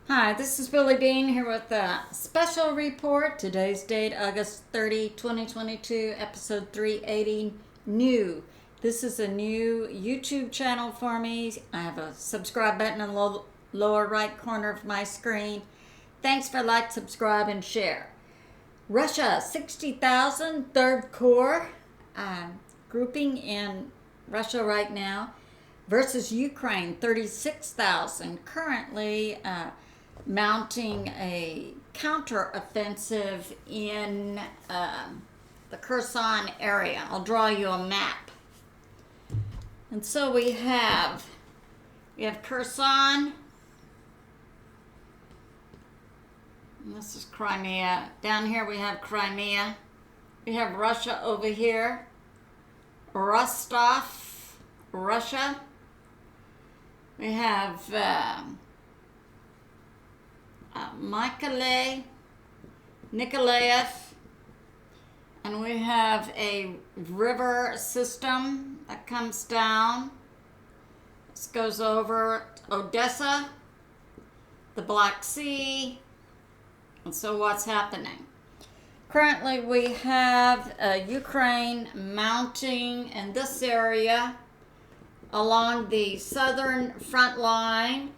Hi, this is Billie Beene here with a special report. Today's date, August 30, 2022, episode 380, new. This is a new YouTube channel for me. I have a subscribe button in the lower right corner of my screen. Thanks for like, subscribe, and share. Russia, 60,000, third corps, grouping in Russia right now, versus Ukraine, 36,000, currently mounting a counter-offensive in the Kherson area. I'll draw you a map. And so we have Kherson. And this is Crimea. Down here we have Crimea. We have Russia over here. Rostov, Russia. We have Nikolaev, and we have a river system that comes down. This goes over Odessa, the Black Sea, and so what's happening? Currently we have Ukraine mounting in this area along the southern front line,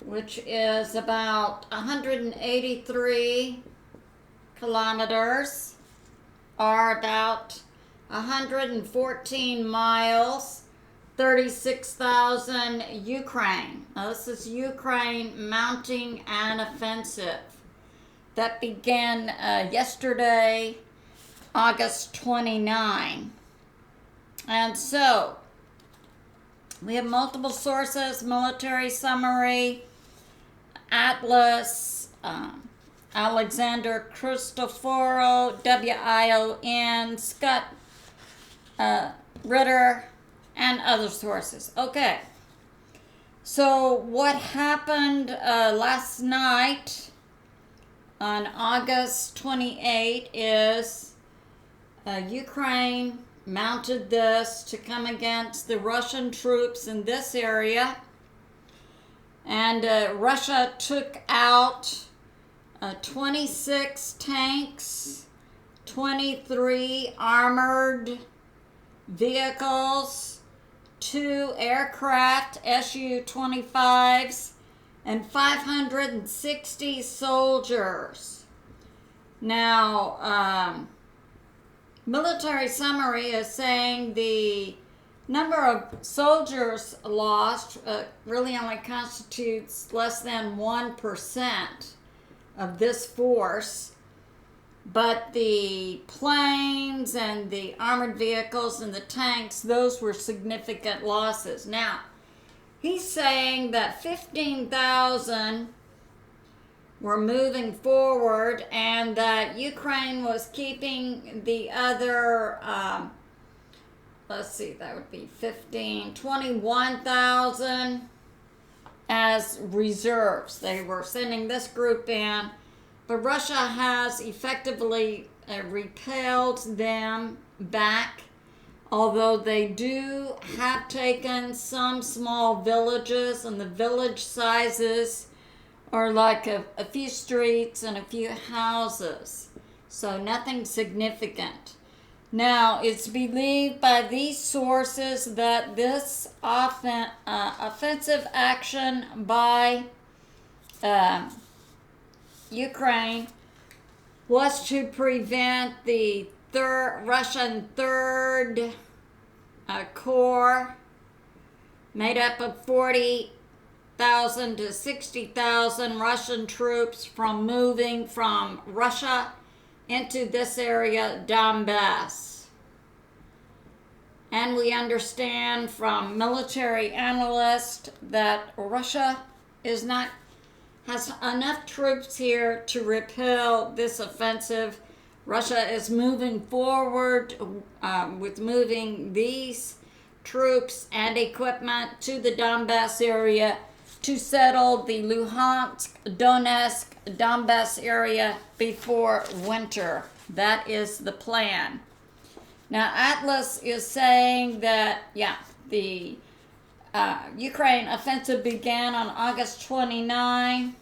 which is about 183 kilometers, or about 114 miles, 36,000 Ukraine. Now this is Ukraine mounting an offensive that began yesterday, August 29. And so we have multiple sources: military summary, Atlas, Alexander Christeferou, WION, Scott, Ritter, and other sources. Okay, so what happened last night on August 28 is Ukraine mounted this to come against the Russian troops in this area. And Russia took out 26 tanks, 23 armored vehicles, 2 aircraft, Su-25s, and 560 soldiers. Now, military summary is saying the number of soldiers lost really only constitutes less than 1% of this force, but the planes and the armored vehicles and the tanks, those were significant losses. Now, he's saying that 15,000 were moving forward and that Ukraine was keeping the other let's see, that would be 21,000 as reserves. They were sending this group in, but Russia has effectively repelled them back, although they do have taken some small villages, and the village sizes are like a few streets and a few houses, so nothing significant. Now, it's believed by these sources that this offensive action by Ukraine was to prevent the Russian Third Corps, made up of 40,000 to 60,000 Russian troops, from moving from Russia into this area, Donbass. And we understand from military analysts that Russia has enough troops here to repel this offensive. Russia is moving forward with moving these troops and equipment to the Donbass area to settle the Luhansk, Donetsk, Donbass area before winter. That is the plan. Now, Atlas is saying that, the Ukraine offensive began on August 29,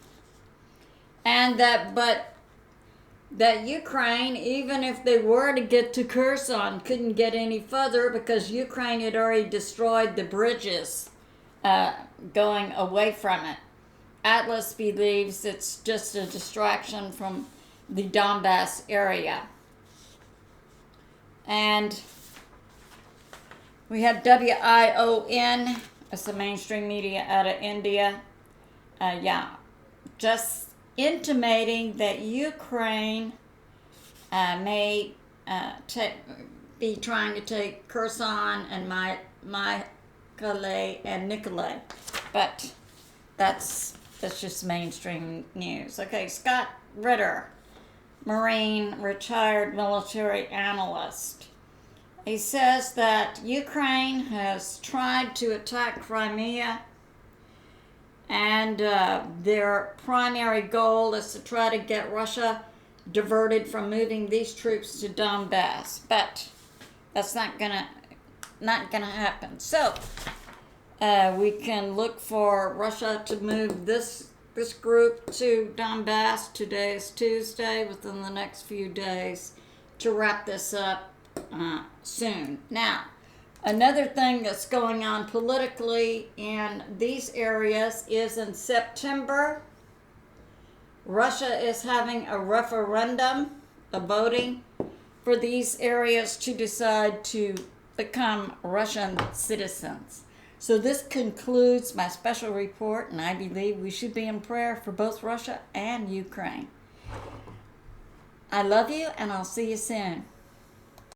and that Ukraine, even if they were to get to Kherson, couldn't get any further because Ukraine had already destroyed the bridges going away from it. Atlas believes it's just a distraction from the Donbass area. And we have WION, it's the mainstream media out of India. Just intimating that Ukraine may be trying to take Kherson and Mykolaiv and Nikolai. But that's just mainstream news. Okay, Scott Ritter, Marine, retired military analyst. He says that Ukraine has tried to attack Crimea, and their primary goal is to try to get Russia diverted from moving these troops to Donbass. But that's not gonna happen. So we can look for Russia to move this group to Donbass. Today is Tuesday, within the next few days, to wrap this up soon. Now, another thing that's going on politically in these areas is in September, Russia is having a referendum, a voting for these areas to decide to become Russian citizens. So this concludes my special report, and I believe we should be in prayer for both Russia and Ukraine. I love you, and I'll see you soon.